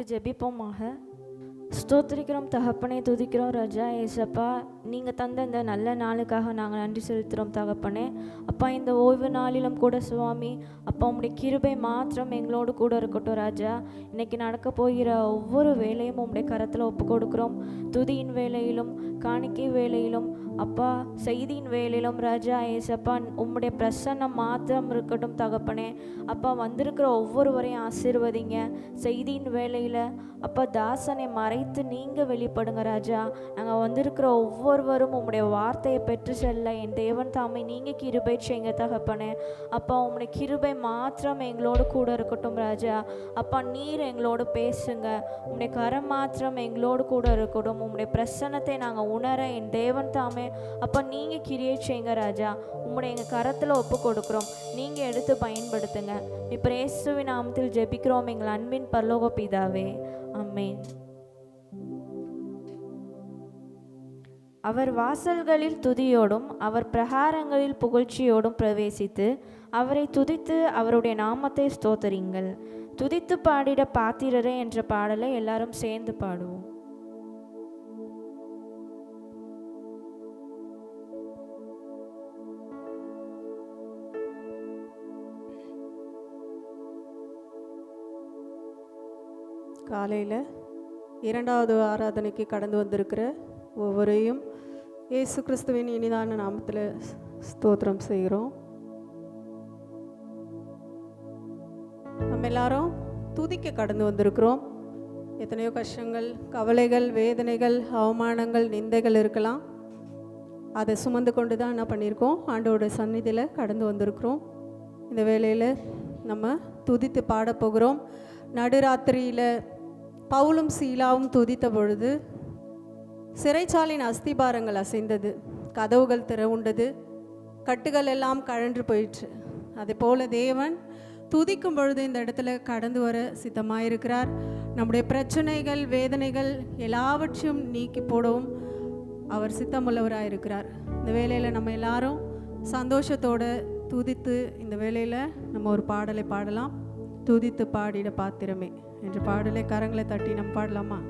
நாமத்தில் ஜெபிப்போமாக. ஸ்தோத்திரிக்கிறோம் தகப்பனே, துதிக்கிறோம் ராஜா. ஏசப்பா, நீங்கள் தந்த இந்த நல்ல நாளுக்காக நாங்கள் நன்றி செலுத்துகிறோம் தகப்பனே. அப்பா, இந்த ஓய்வு நாளிலும் கூட சுவாமி அப்பா உம்முடைய கிருபை மாத்திரம் எங்களோடு கூட இருக்கட்டும் ராஜா. இன்னைக்கு நடக்க போகிற ஒவ்வொரு வேலையும் உம்முடைய கரத்தில் ஒப்பு கொடுக்குறோம். துதியின் வேலையிலும் காணிக்கை வேலையிலும் அப்பா செய்தியின் வேலையிலும் ராஜா ஏசப்பா உம்முடைய பிரசன்னம் மாத்திரம் இருக்கட்டும் தகப்பனே. அப்பா, வந்திருக்கிற ஒவ்வொருவரையும் ஆசீர்வதிங்க. செய்தியின் வேலையில் அப்பா தாசனை மறைத்து நீங்கள் வெளிப்படுங்க ராஜா. நாங்கள் வந்திருக்கிற ஒவ்வொருவரும் உம்முடைய வார்த்தையை பெற்று செல்ல என் தேவன் தாமை நீங்கள் கிருபை செய்யுங்க தகப்பனே. அப்பா, உம்முடைய கிருபை மாத்திரம் எங்களோடு கூட இருக்கட்டும் ராஜா. அப்பா, நீர் எங்களோடு பேசுங்க. உம்முடைய கரம் மாத்திரம் எங்களோடு கூட இருக்கட்டும். உம்முடைய பிரசன்னத்தை நாங்கள் உணர என் தேவன் தாமே அப்பா நீங்கள் கிரியை செய்யுங்க ராஜா. உம்முடைய எங்கள் கரத்தில் ஒப்பு கொடுக்குறோம். நீங்கள் எடுத்து பயன்படுத்துங்க. இப்போ இயேசுவின் நாமத்தில் ஜெபிக்கிறோம் எங்கள் அன்பின் பரலோக பிதாவே, ஆமென். அவர் வாசல்களில் துதியோடும் அவர் பிரகாரங்களில் புகழ்ச்சியோடும் பிரவேசித்து அவரை துதித்து அவருடைய நாமத்தை ஸ்தோத்தரிங்கள். துதித்து பாடிட பாத்திரரே என்ற பாடலை எல்லாரும் சேர்ந்து பாடுவோம். காலையில் இரண்டாவது ஆராதனைக்கு கடந்து வந்திருக்கிற ஒவ்வொருவரையும் இயேசு கிறிஸ்துவின் இனிதான நாமத்தில் ஸ்தோத்திரம் செய்கிறோம். நம்ம எல்லாரும் துதிக்க கடந்து வந்திருக்கிறோம். எத்தனையோ கஷ்டங்கள், கவலைகள், வேதனைகள், அவமானங்கள், நிந்தைகள் இருக்கலாம். அதை சுமந்து கொண்டு தான் என்ன பண்ணியிருக்கோம், ஆண்டவரோட சந்நிதியில் கடந்து வந்திருக்கிறோம். இந்த வேளையில் நம்ம துதித்து பாடப்போகிறோம். நடுராத்திரியில் பவுலும் சீலாவும் துதித்த பொழுது சிறைச்சாலின் அஸ்திபாரங்கள் அசைந்தது, கதவுகள் திறவுண்டது, கட்டுகள் எல்லாம் கழன்று போயிற்று. அதே போல் தேவன் துதிக்கும் பொழுது இந்த இடத்துல கடந்து வர சித்தமாயிருக்கிறார். நம்முடைய பிரச்சனைகள், வேதனைகள் எல்லாவற்றையும் நீக்கி போடவும் அவர் சித்தமுள்ளவராயிருக்கிறார். இந்த வேளையில் நம்ம எல்லாரும் சந்தோஷத்தோடு துதித்து இந்த வேளையில் நம்ம ஒரு பாடலை பாடலாம். துதித்து பாடிட பாத்திரமே என்ற பாடலை கரங்களை தட்டி நம்ம பாடலாமா?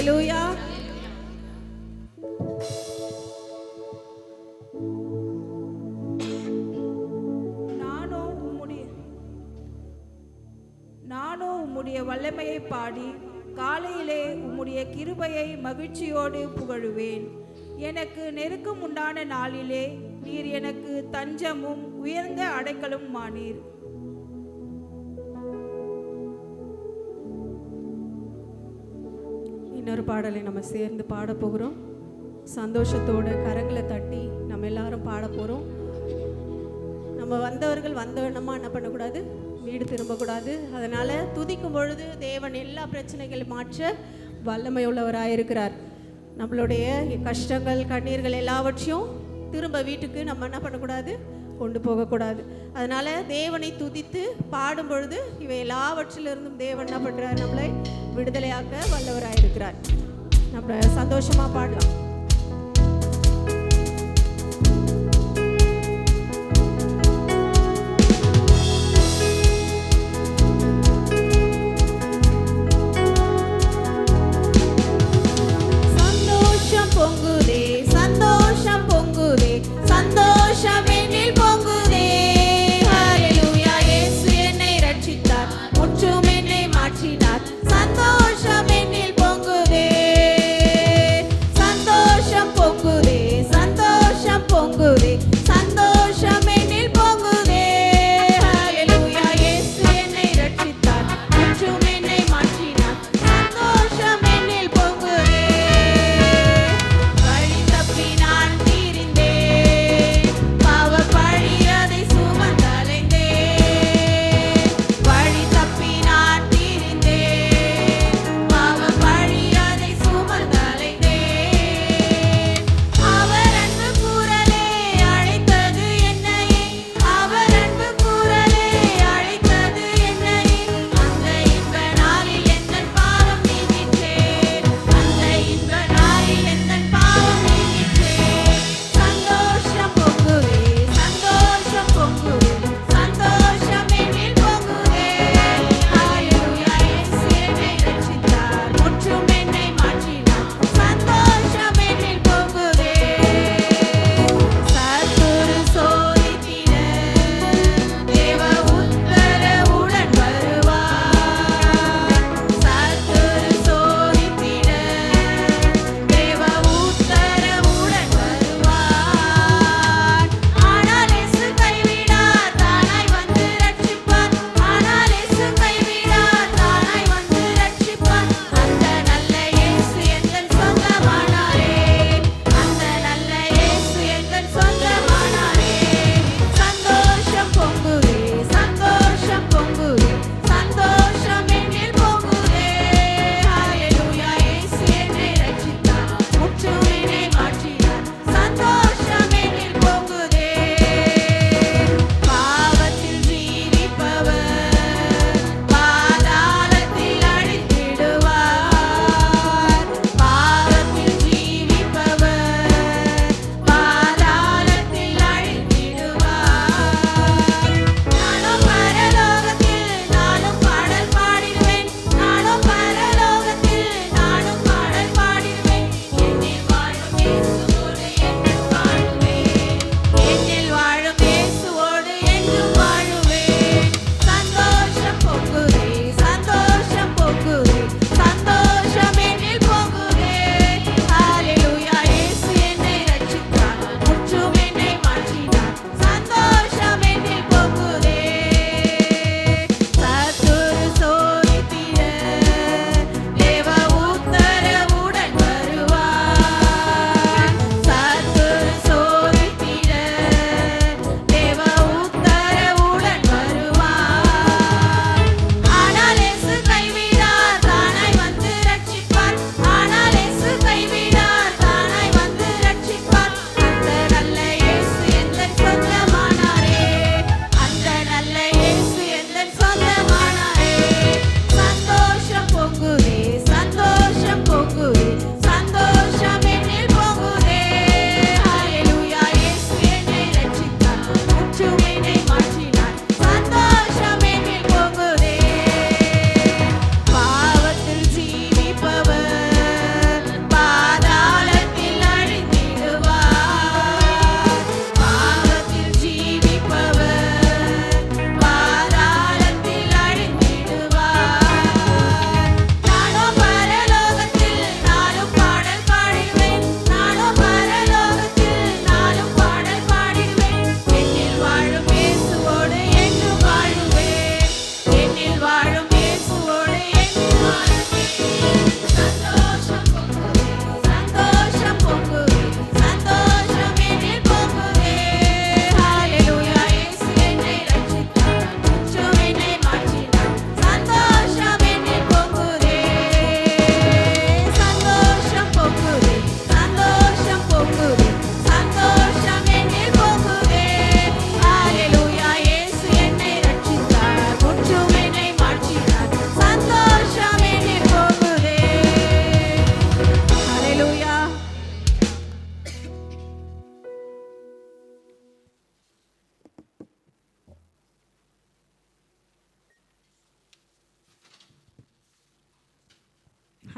அல்லேலூயா. நானோ உம்முடைய வல்லமையை பாடி காலையிலே உம்முடைய கிருபையை மகிழ்ச்சியோடு புகழுவேன். எனக்கு நெருக்கம் உண்டான நாளிலே நீர் எனக்கு தஞ்சமும் உயர்ந்த அடைக்கலும் ஆனீர். இன்னொரு பாடலை நம்ம சேர்ந்து பாட போகிறோம். சந்தோஷத்தோட கரங்களை தட்டி நம்ம எல்லாரும் பாட போகிறோம். நம்ம வந்தவர்கள் வந்தவண்ணமாக என்ன பண்ணக்கூடாது, வீடு திரும்பக்கூடாது. அதனால் துதிக்கும் பொழுது தேவன் எல்லா பிரச்சனைகளை மாற்ற வல்லமை உள்ளவராயிருக்கிறார். நம்மளுடைய கஷ்டங்கள் கண்ணீர்கள் எல்லாவற்றையும் திரும்ப வீட்டுக்கு நம்ம என்ன பண்ணக்கூடாது, கொண்டு போகக்கூடாது. அதனால் தேவனை துதித்து பாடும் பொழுது இவை எல்லாவற்றிலிருந்தும் தேவன் என்ன பண்ணுறார், நம்மளை விடுதலையாக்க வல்லவராயிருக்கிறார். நம்ம சந்தோஷமாக பாடலாம். பொங்குதே சந்தோஷம் பொங்குதே சந்தோஷம் என்னில் பொங்குதே. ஹல்லேலூயா. இயேசு என்னை ரட்சித்தார், முற்றும் என்னை மாற்றினார். சந்தோஷம் என்னில் பொங்குதே. சந்தோஷம்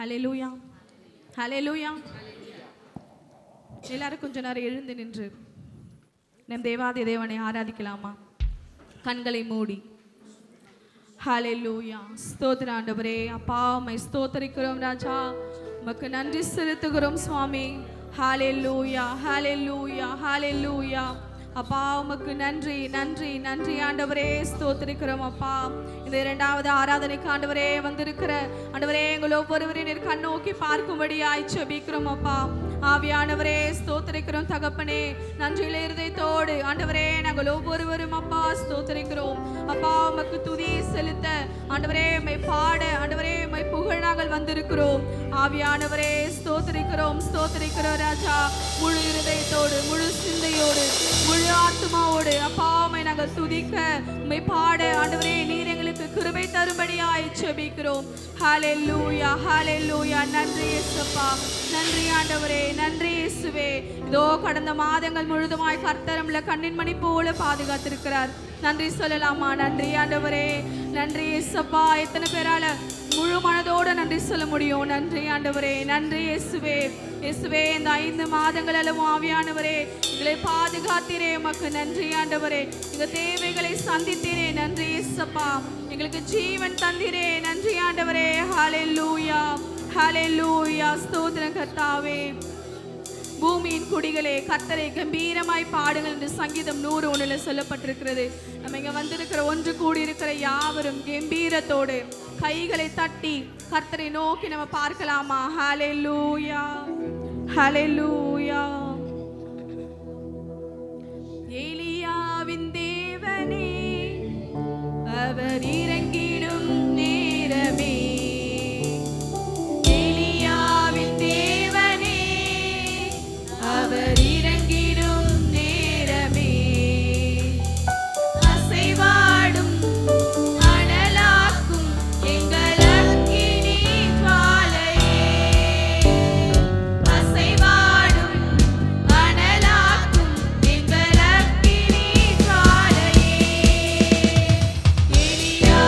ஹல்லேலூயா, ஹல்லேலூயா. எல்லாரும் கொஞ்ச நேரம் எழுந்து நின்று நம் தேவாதி தேவனை ஆராதிக்கலாமா? கண்களை மூடி. ஹல்லேலூயா. ஸ்தோத்திர ஆண்டவரே, அப்பா உம்மை ஸ்தோத்திரிக்கிறோம் ராஜா, உமக்கு நன்றி செலுத்துகிறோம் சுவாமி. ஹல்லேலூயா, ஹல்லேலூயா, ஹல்லேலூயா. அப்பா உமக்கு நன்றி நன்றி நன்றி ஆண்டவரே, ஸ்தோத்திரிக்கிறோம் அப்பா. இந்த இரண்டாவது ஆராதனைக்கு ஆண்டவரே வந்திருக்கிற ஆண்டவரே, எங்கள் ஒவ்வொருவரையும் நீர் கண்ணோக்கி பார்க்கும்படியாய் ஜெபிக்கிறோம் அப்பா. ஆவியானவரே ஸ்தோத்திரிக்கிறோம் தகப்பனே, நன்றியில இருதயத்தோடு ஆண்டவரே நாங்கள் ஒவ்வொருவரும் அப்பா ஸ்தோத்திரிக்கிறோம் அப்பா. உமக்கு துதி செலுத்த ஆண்டவரே, உம்மை பாட ஆண்டவரே, உம்மை புகழ நாங்கள் வந்திருக்கிறோம். ஆவியானவரே ஸ்தோத்திரிக்கிறோம் ஸ்தோத்திரிக்கிறோம் ராஜா. முழு இருதயத்தோடு, முழு சிந்தையோடு, முழு ஆத்மாவோடு அப்பா உம்மை நாங்கள் துதிக்க, உம்மை பாட ஆண்டவரே நீர் எங்களுக்கு கிருபை தரும்படியாய் ஜெபிக்கிறோம். ஹல்லேலூயா, ஹல்லேலூயா. நன்றி இயேசுப்பா, நன்றி ஆண்டவரே, நன்றி இயேசுவே. இதோ கடந்த மாதங்கள் முழுதுமாய் கர்த்தர் நம்மள கண்ணின் மணி போல பாதுகாத்திருக்கிறார். நன்றி சொல்லலாமா? நன்றி ஆண்டவரே, நன்றி இயேசுப்பா. எத்தனை பேரால முழு மனதோடு நன்றி சொல்ல முடியும்? நன்றி ஆண்டவரே, நன்றி இயேசுவே. இயேசுவே, இந்த 5 மாதங்கள் அளவும் ஆவியானவரே எங்களை பாதுகாத்தீரே, உமக்கு நன்றி ஆண்டவரே. எங்க தேவைகளை சந்தித்தீரே, நன்றி இயேசுப்பா. எங்களுக்கு ஜீவன் தந்தீரே, நன்றி ஆண்டவரே. ஹல்லேலூயா, ஹல்லேலூயா. ஸ்தோத்திரம் கர்த்தாவே. பூமியின் குடிகளே கர்த்தரை கம்பீரமாய் பாடுங்கள் என்று சங்கீதம் 101 சொல்லப்பட்டிருக்கிறது. நம்ம இங்க வந்திருக்கிற ஒன்று கூடி இருக்கிற யாவரும் கம்பீரத்தோடு கைகளை தட்டி கர்த்தரை நோக்கி நம்ம பார்க்கலாமா? ஹல்லேலூயா, ஹல்லேலூயா. எலியாவின் தேவனே அவர் இறங்கிடும் நேரமே, எலியாவின் தேவனே அவர் இறங்கிடும் நேரமே, அசைவாடும் அனலாக்கும் எங்கள் அக்கினி ஜுவாலையே, அசைவாடும் அனலாக்கும் எங்கள் அக்கினி ஜுவாலையே, எலியா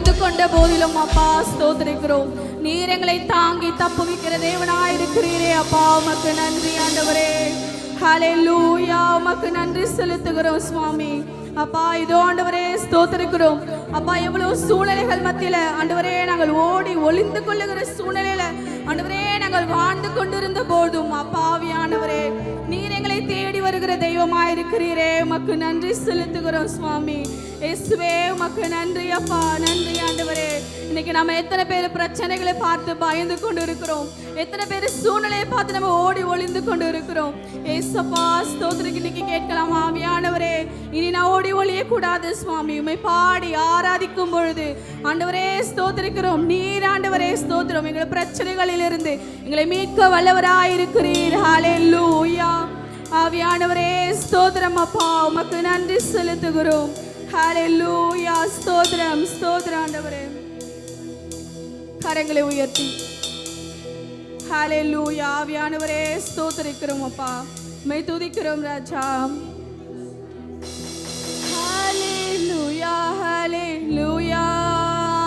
ஒளிந்து கொண்ட போதிலும் அப்பா ஸ்தோத்திரிக்கிறோம். நீர் எங்களை தாங்கி தப்புவிக்கிற தேவனாயிருக்கிறீரே அப்பா, உமக்கு நன்றி ஆண்டவரே. ஹல்லேலூயா, உமக்கு நன்றி செலுத்துகிறோம் சுவாமி. அப்பா இதோ ஆண்டவரே ஸ்தோத்திரிக்கிறோம். அப்பா எவ்வளவு சூழ்நிலைகள் மத்தியில ஆண்டவரே நாங்கள் ஓடி ஒளிந்து கொள்ளுகிற சூழ்நிலையில ஆண்டவரே நாங்கள் வாழ்ந்து கொண்டிருந்த போதும் அப்பா ஆவியானவரே நீர் எங்களை தேடி வருகிற தெய்வமாயிருக்கிறீரே, உமக்கு நன்றி செலுத்துகிறோம் சுவாமி. இயேசுவே உமக்கு நன்றி அப்பா, நன்றி ஆண்டவரே. இன்னைக்கு நம்ம எத்தனை பேர் பிரச்சனைகளை பார்த்து பயந்து கொண்டு இருக்கிறோம், எத்தனை பேர் சூழ்நிலையை பார்த்து நம்ம ஓடி ஒளிந்து கொண்டு இருக்கிறோம். ஏசப்பா ஸ்தோத்திரம். இன்னைக்கு கேட்கலாம் ஆவியானவரே, இனி நான் ஓடி ஒளிய கூடாது சுவாமி. உம்மை பாடி ஆராதிக்கும் பொழுது ஆண்டவரே ஸ்தோத்திரிக்கிறோம். நீர் ஆண்டவரே ஸ்தோத்திரம். எங்கள் பிரச்சனைகளிலிருந்து எங்களை மீட்க வல்லவராயிருக்கிறீர். ஹல்லேலூயா. ஆவியானவரே ஸ்தோத்திரம் அப்பா, உமக்கு நன்றி செலுத்துகிறோம். ஹல்லேலூயா. ஸ்தோத்திரம், ஸ்தோத்திரம் ஆண்டவரே. கரங்களை உயர்த்தி ஹல்லேலூயா. ஆவியானவரே ஸ்தோத்திரிக்கிறோம் அப்பா, உம்மை துதிக்கிறோம் ராஜா. ஹல்லேலூயா, ஹல்லேலூயா.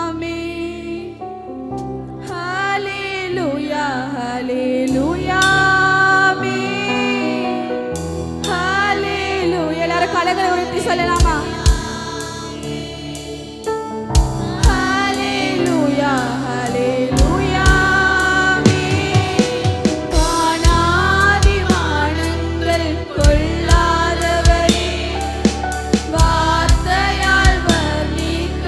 ஆமென். ஹல்லேலூயா, ஹல்லேலூயா. ஆமென். ஹல்லேலூயா. எல்லாரும் கரங்களை உயர்த்தி சொல்லலாமா? ஹல்லேலூயா, ஹல்லேலூயா. வானாதி வானங்கள் கொள்ளாதவரே, வார்த்தையால் வர்ணிக்க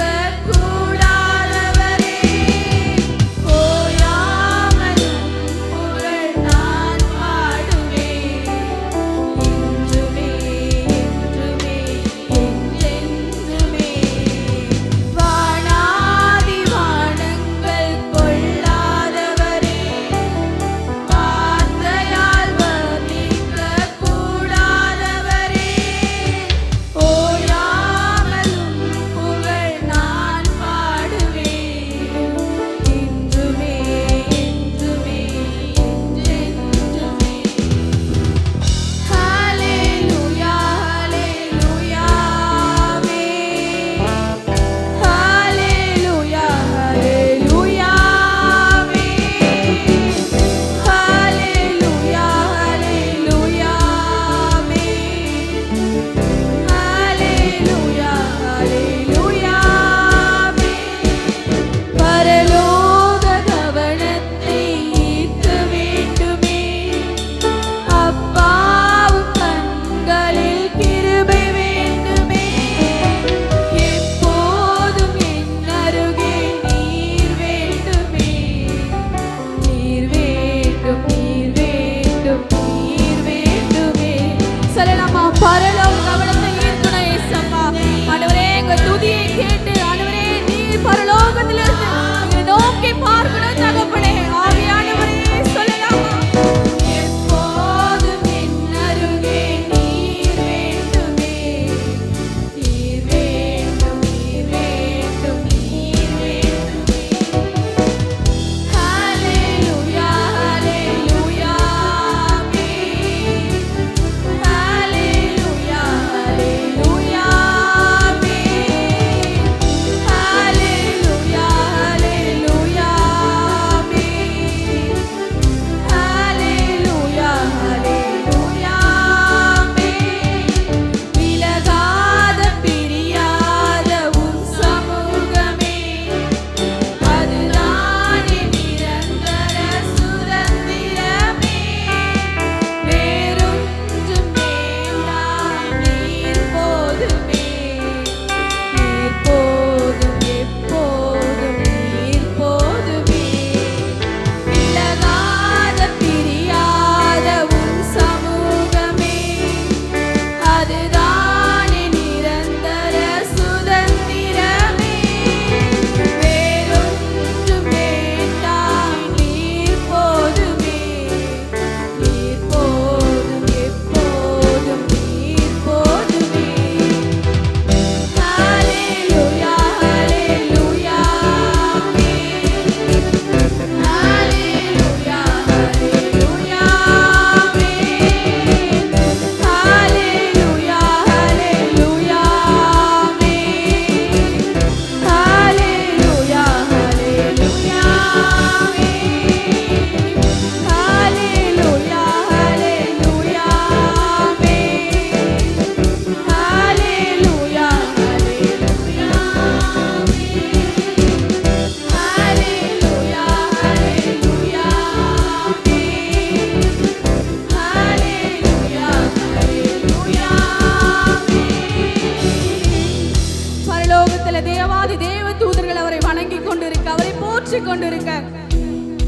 கொண்டிருக்க, அவரை போற்றி கொண்டிருக்க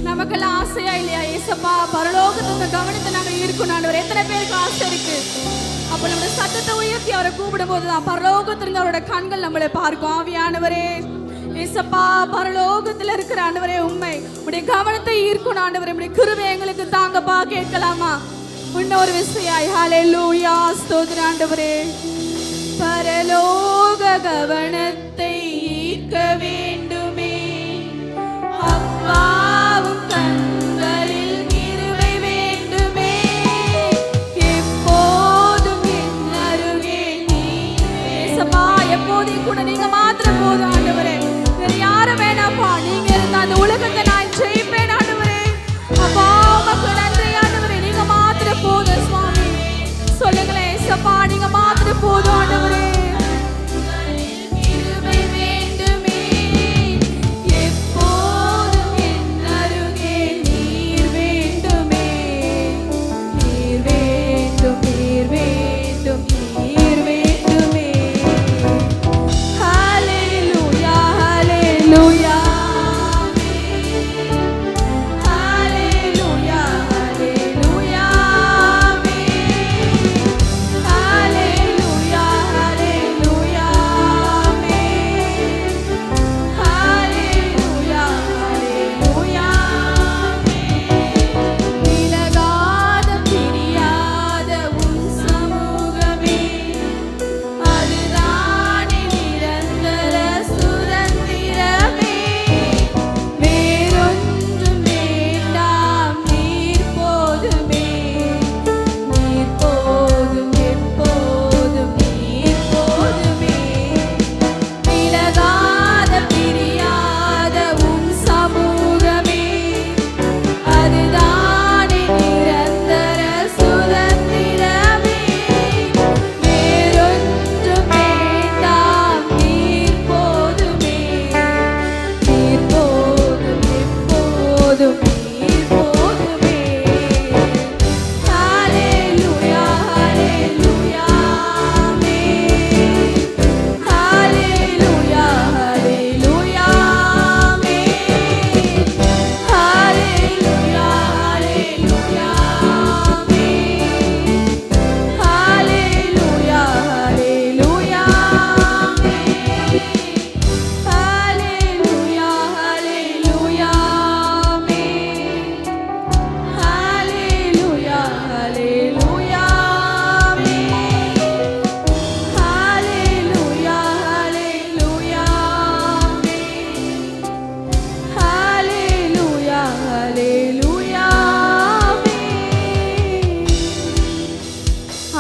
நமக்கெல்லாம் ஆசையா இல்லையா? ஏசப்பா பரலோகத்துக்கு கவனத்தை நாங்கள் இருக்கணும் ஆண்டவரே. எத்தனை பேருக்கு ஆசை இருக்கு? அப்ப நம்முடைய சத்தத்தை உயர்த்தி அவரை கூப்பிடும் போதுதான் பரலோகத்திலிருந்து அவரோட கண்கள் நம்மளை பார்க்கும். ஆவியானவரே ஏசப்பா பரலோகத்தில் இருக்கிற ஆண்டவரே உண்மை உடைய கவனத்தை ஈர்க்கணும் ஆண்டவரே. உடைய கிருபை எங்களுக்கு தாங்கப்பா. கேட்கலாமா இன்னொரு விஷயம்? ஹல்லேலூயா, ஸ்தோத்திரம் ஆண்டவரே. பரலோக கவனத்தை ஈர்க்க வேண்டுமே, அப்பாவும் கண்களில் கிருபை வேண்டுமே, எப்போதும் என் அருகே நீ. ஏசப்பா எப்போதும் கூட நீங்க மாத்திரம் போதும் ஆண்டவரே. வேற யாரும் வேணாப்பா. நீங்க இருந்த அந்த உலகத்தை நான் ஜெயிப்பேன் ஆண்டவரே. அப்பா உமக்கு நன்றி ஆண்டவரே. நீங்க மாத்திரம் போதும் சுவாமி. சொல்லுங்களேன் ஏசப்பா, நீங்க மாத்திரம் போதும் ஆண்டவரே.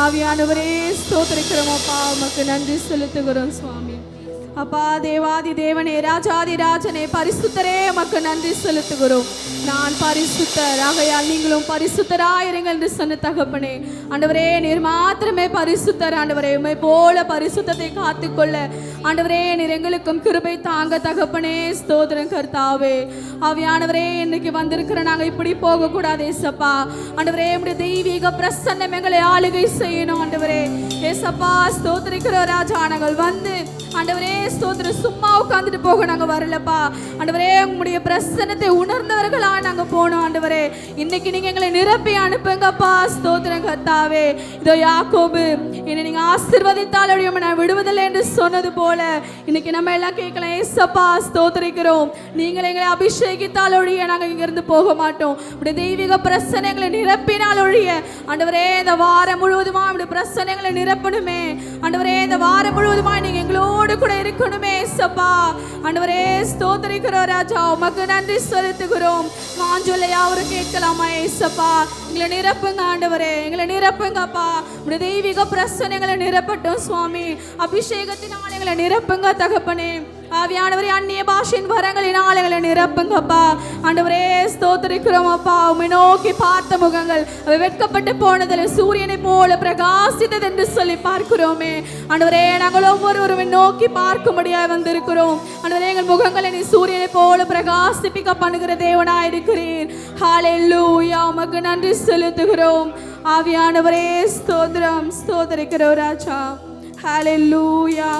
ஆவியானவரே ஸ்தோத்திரிக்கிறோம் அப்பா. உமக்கு நன்றி செலுத்துகிறோம் சுவாமி. அப்பா தேவாதி தேவனே, ராஜாதி ராஜனே, பரிசுத்தரே உமக்கு நன்றி செலுத்துகிறோம். நான் பரிசுத்தர், ஆகையால் நீங்களும் பரிசுத்தராயிருங்கள் என்று சொன்ன தகப்பனே. ஆண்டவரே நீர் மாத்திரமே பரிசுத்தர் ஆண்டவரே. உம்மை போல பரிசுத்தத்தை காத்துக்கொள்ள ஆண்டவரே நீர் எங்களுக்கும் கிருபை தாங்க தகப்பனே. ஸ்தோத்திரம் கர்த்தாவே. ஆவியானவரே இன்னைக்கு வந்திருக்கிற நாங்கள் இப்படி போகக்கூடாது ஏசப்பா. ஆண்டவரே உம்முடைய தெய்வீக பிரசன்னம் எங்களை ஆளுகை செய்யணும் ஆண்டவரே. ஏசப்பா ஸ்தோத்திரிக்கிற ராஜா, நாங்கள் வந்து ஆண்டவரே ஸ்தோத்திரம் சும்மா உட்காந்துட்டு போக நாங்கள் வரலப்பா. ஆண்டவரே உங்களுடைய பிரசன்னத்தை உணர்ந்தவர்களா நாங்கள் போனோம் ஆண்டவரே. இன்னைக்கு நீங்க எங்களை நிரப்பி அனுப்புங்கப்பா. ஸ்தோத்திரம் கர்த்தாவே. இதோ யாக்கோபு என்னை நீங்க ஆசீர்வதித்தால் நான் விடுவதில்லை என்று சொன்னது போல இன்னைக்கு நம்ம எல்லாம் கேட்கலாம் ஏசப்பா. ஸ்தோத்திரிக்கிறோம். நீங்கள் எங்களை அபிஷேகித்தால் ஒழிய நாங்கள் இங்கிருந்து போக மாட்டோம். இப்படி தெய்வீக பிரசனைகளை நிரப்பினால் ஒழிய ஆண்டவரே இந்த வாரம் முழுவதுமா இப்படி பிரசனைகளை நிரப்பணுமே ஆண்டவரே. இந்த வாரம் முழுவதுமா நீங்க எங்களோடு கூட இருக்கணுமே ஏசப்பா. ஆண்டவரே ஸ்தோத்திரிக்கிறோம் ராஜா, உமக்கு நன்றி செலுத்துகிறோம். வாஞ்சொல்ல யாவரும் கேட்கலாமா ஏசப்பா. எங்களை நிரப்புங்க ஆண்டவரே, எங்களை நிரப்புங்கப்பா. உடைய தெய்வீக பிரசனைகளை நிரப்பட்டும் சுவாமி. அபிஷேகத்தினால் எங்களை நிரப்புங்க தகப்பனே. ஆவியானவரே அந்நிய பாஷையின் வரங்களினால் எங்களை நிரப்புங்கப்பா. ஆண்டவரே ஸ்தோத்திரிக்கிறோம் அப்பா. உம்மை நோக்கி பார்த்த முகங்கள் அவை வெட்கப்பட்டு போனதில் சூரியனை போல பிரகாசித்தது என்று சொல்லி பார்க்கிறோமே. ஆண்டவரே நாங்கள் ஒவ்வொருவரும் நோக்கி பார்க்கும்படியாக வந்திருக்கிறோம். ஆண்டவரே எங்கள் முகங்களை நீ சூரியனை போல பிரகாசிப்பிக்க பண்ணுகிற தேவனாய் இருக்கிறீர். ஹல்லேலூயா, உமக்கு நன்றி செலுத்துகிறோம். ஆவியானவரே ஸ்தோத்திரம். ஸ்தோத்திரிக்கிறோம் ராஜா. ஹல்லேலூயா.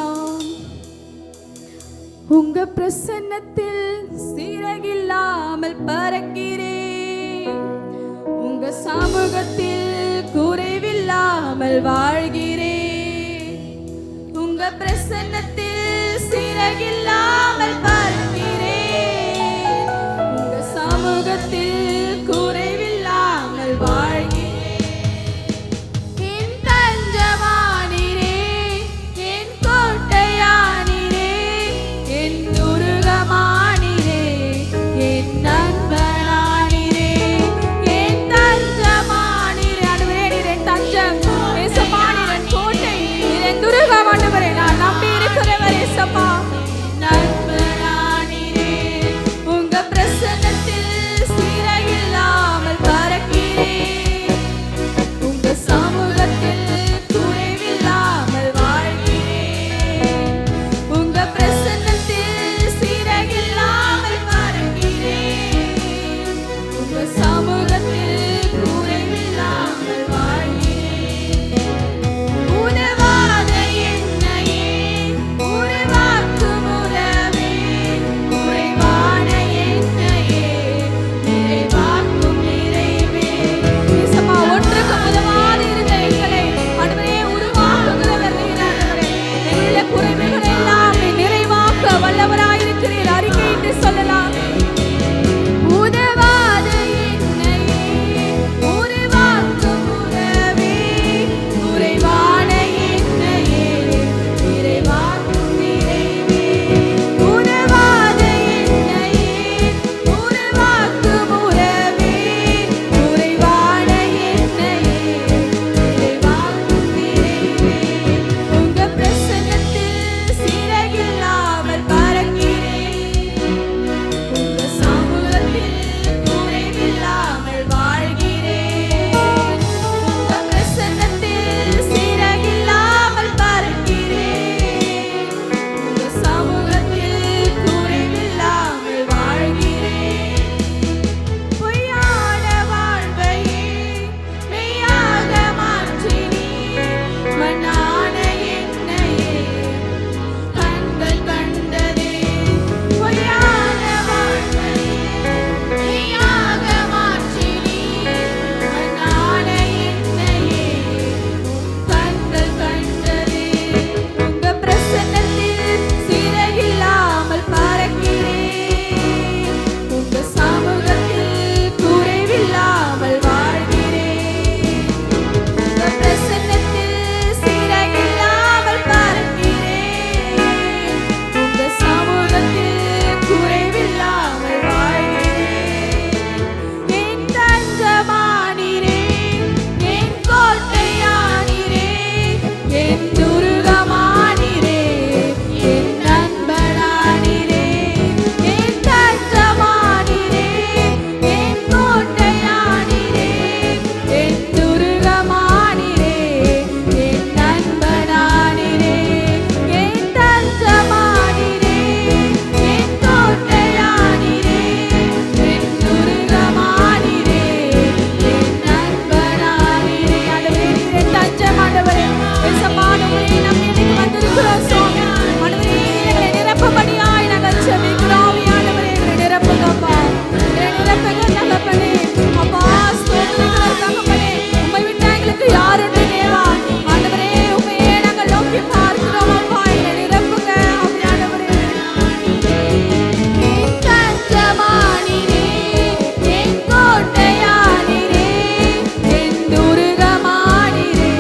உங்க பிரசன்னத்தில் சீரகில்லாமல் பறக்கிறேன். உங்க சமூகத்தில் குறைவில்லாமல் வாழ்கிறேன். உங்க பிரசன்னத்தில் சீரகில்லாமல் பறக்கிறேன். உங்க சமூகத்தில் குறைவில்லாமல் வாழ்கிறேன். என் தஞ்சமானீரே, என் கோட்டையானீரே, என் துருகமானீரே, என் நண்பனானீரே, என் தஞ்சமானீரே. ஆண்டவரே, நீர் என் தஞ்சம், ஏசப்பா, நீர் என் கோட்டை, நீர் என் துருகம். ஆண்டவரே, நான் நம்பி இருக்கிறவர் ஏசப்பா. நண்பனானீரே, உங்க பிரசன்னத்தில் சீரகில்லாமல் பறக்கிறேன். உங்க சமூகத்தில் குறைவில்லாமல் வாழ்கிறேன். உங்க பிரசன்னத்தில் சீரகில்லாமல் பறக்கிறேன். உங்க சமூகத்தில் குறைவில்லாமல் வாழ்கிறேன். உதவாத என்னையே உருவாக்கும் உறவே, குறைவான என்னையே நிறைவாக்கும் நிறைவே. இயேசப்பா, ஒன்றுக்கு உதவாது இருந்த எங்களை ஆண்டவரே உருவாக்குகிறவர் நீர். ஆண்டவரே, எங்களுடைய குறைவுகளை எல்லாம் நீர் நிறைவாக்க வல்லவராயிருக்கிறீர். அறிக்கையிட்டு சொல்லலாம். உதவாத என்னையே உருவாக்கும் உறவே, குறைவான என்னையே நிறைவாக்கும் நிறைவே. உதவாத என்னையே உருவாக்கும் உறவே, குறைவான என்னையே நிறைவாக்கும் நிறைவே. உங்க பிரசன்னத்தில் சீரகில்லாமல் பறக்கிறேன். உங்க சமூகத்தில் குறைவில்லாமல் வாழ்கிறேன். உங்க பிரசன்னத்தில் சீரகில்லாமல் பறக்கிறேன். உங்க சமூகத்தில் குறைவில்லாமல் வாழ்கிறேன். பொய்யான வாழ்வையே மெய்யாக மாற்றினீர். மண்ணான என்னையே கண்கள் கண்டதே. பொய்யான வாழ்வையே மெய்யாக மாற்றினீர். மண்ணான என்னையே கண்கள் கண்டதே. உங்க பிரசன்னத்தில் சீரகில்லாமல் பறக்கிறேன். உங்க சமூகத்தில் குறைவில்லாமல் வாழ்கிறேன். உங்க பிரசன்னத்தில் சீரகில்லாமல் பறக்கிறேன். உங்க சமூகத்தில் குறைவில்லாமல் வாழ்கிறேன். என் தஞ்சமானீரே, என் கோட்டையானீரே, என் துருகமானீரே, என் நண்பனானீரே. என் தஞ்சமானீரே, என் கோட்டையானீரே, என் துருகமானீரே, என் நண்பனானீரே. என் தஞ்சமானீரே, என் கோட்டையானீரே, என் துருகமானீரே, என் நண்பனானீரே. ஆண்டவரே, நீர் என் தஞ்சம். ஆண்டவரே, ஏசப்பா, உம்மை நம்பி இன்னைக்கு வந்திருக்கிறோம் சுவாமி. ஆண்டவரே, எங்களை நிரப்பும்படியாய் நாங்கள் ஜெபிக்கிறோம். ஆண்டவரே, எங்களை நிரப்புங்கப்பா, எங்களை நிரப்புங்க தகப்பனே. அப்பா, ஸ்தோத்திரிக்கிறோம் தகப்பனே. உம்மை விட்டா எங்களுக்கு யார் உண்டு தேவா? ஆண்டவரே, உம்மையே நாங்கள் நோக்கி பார்க்கிறோம். அப்பா, எங்களை நிரப்புங்க ஆண்டவரே. என் தஞ்சமானீரே, என் கோட்டையானீரே, என் துருகமானீரே,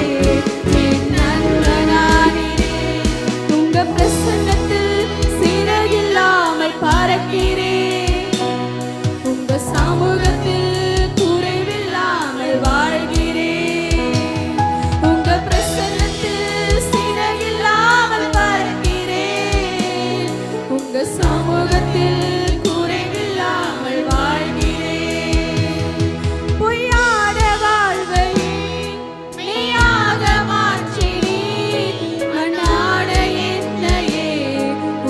என் நண்பனானீரே. உங்க பிரசன்னத்தில் சீரகில்லாமல் பறக்கிறேன். உங்க சமூகத்தில் குறைவில்லாமல் வாழ்கிறேன். உங்க பிரசன்னத்தில் சீரகில்லாமல் பறக்கிறேன். உங்க சமூகத்தில் குறைவில்லாமல் வாழ்கிறேன். பொய்யான வாழ்வையே மெய்யாக மாற்றினீர். மண்ணான என்னையே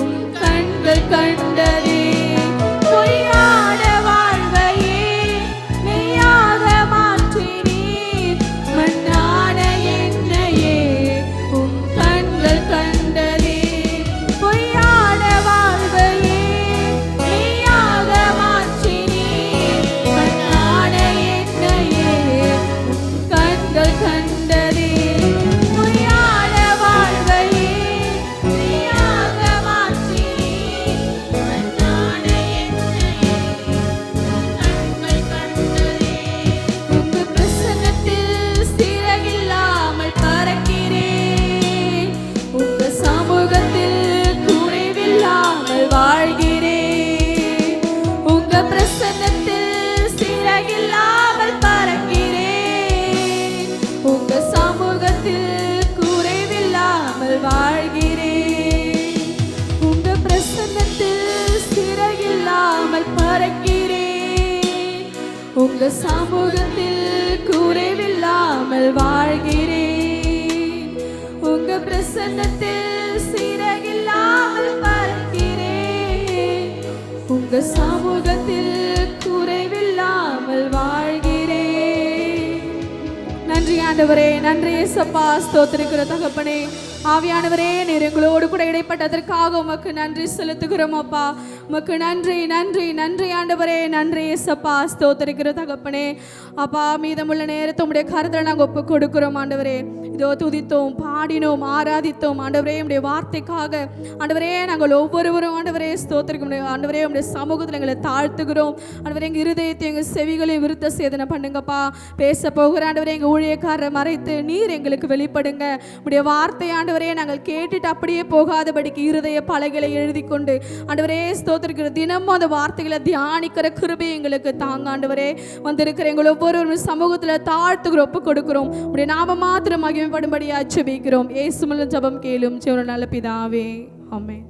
உம் கண்கள் கண்டதே. பறக்கிறேன். உங்க சமூகத்தில் குறைவில்லாமல் வாழ்கிறேன். உங்க பிரசன்னத்தில் சிறகில்லாமல் பறக்கிறேன். உங்க சமூகத்தில் குறைவில்லாமல் வாழ்கிறேன். நன்றி ஆண்டவரே, நன்றி இயேசப்பா. ஸ்தோத்திரிக்கிற தகப்பனே, ஆவியானவரே, நீர் எங்களோடு கூட இடைப்பட்டதற்காக உமக்கு நன்றி செலுத்துகிறோம் அப்பா. உமக்கு நன்றி நன்றி நன்றி ஆண்டவரே, நன்றி இயேசப்பா. ஸ்தோத்திரிக்கிற தகப்பனே அப்பா, மீதமுள்ள நேரத்தை உடைய கருத்தில் நாங்கள் ஒப்பு கொடுக்கிறோம் ஆண்டவரே. இதோ துதித்தோம், பாடினோம், ஆராதித்தோம் ஆண்டவரே. உடைய வார்த்தைக்காக ஆண்டவரே நாங்கள் ஒவ்வொருவரும் ஆண்டவரே ஸ்தோத்திரிக்க ஆண்டவரே. உடைய சமூகத்தில் எங்களை தாழ்த்துகிறோம் ஆண்டவரே. எங்கள் இருதயத்தை எங்கள் செவிகளையும் விருத்த சேதனை பண்ணுங்கப்பா. பேச போகிற ஆண்டவரே எங்கள் ஊழியக்காரரை மறைத்து நீர் எங்களுக்கு வெளிப்படுங்க. உடைய வார்த்தை ஆண்டவரே நாங்கள் கேட்டுட்டு அப்படியே போகாதபடிக்கு இருதய பலகைகளை எழுதி கொண்டு ஆண்டவரே ஸ்தோத்திரிக்கிற தினமும் அந்த வார்த்தைகளை தியானிக்கிற கிருபை எங்களுக்கு தாங்க ஆண்டவரே. வந்திருக்கிற எங்கள் ஒவ்வொரு சமூகத்தில் தாழ்த்துகிற ஒப்பு கொடுக்கிறோம். உடைய நாம மாத்திரம் மகிமைப்படும்படியா ஜெபிக்கிறோம். இயேசு மூலம் ஜெபம் கேளும் ஜீவனுள்ள நல்ல பிதாவே, ஆமென்.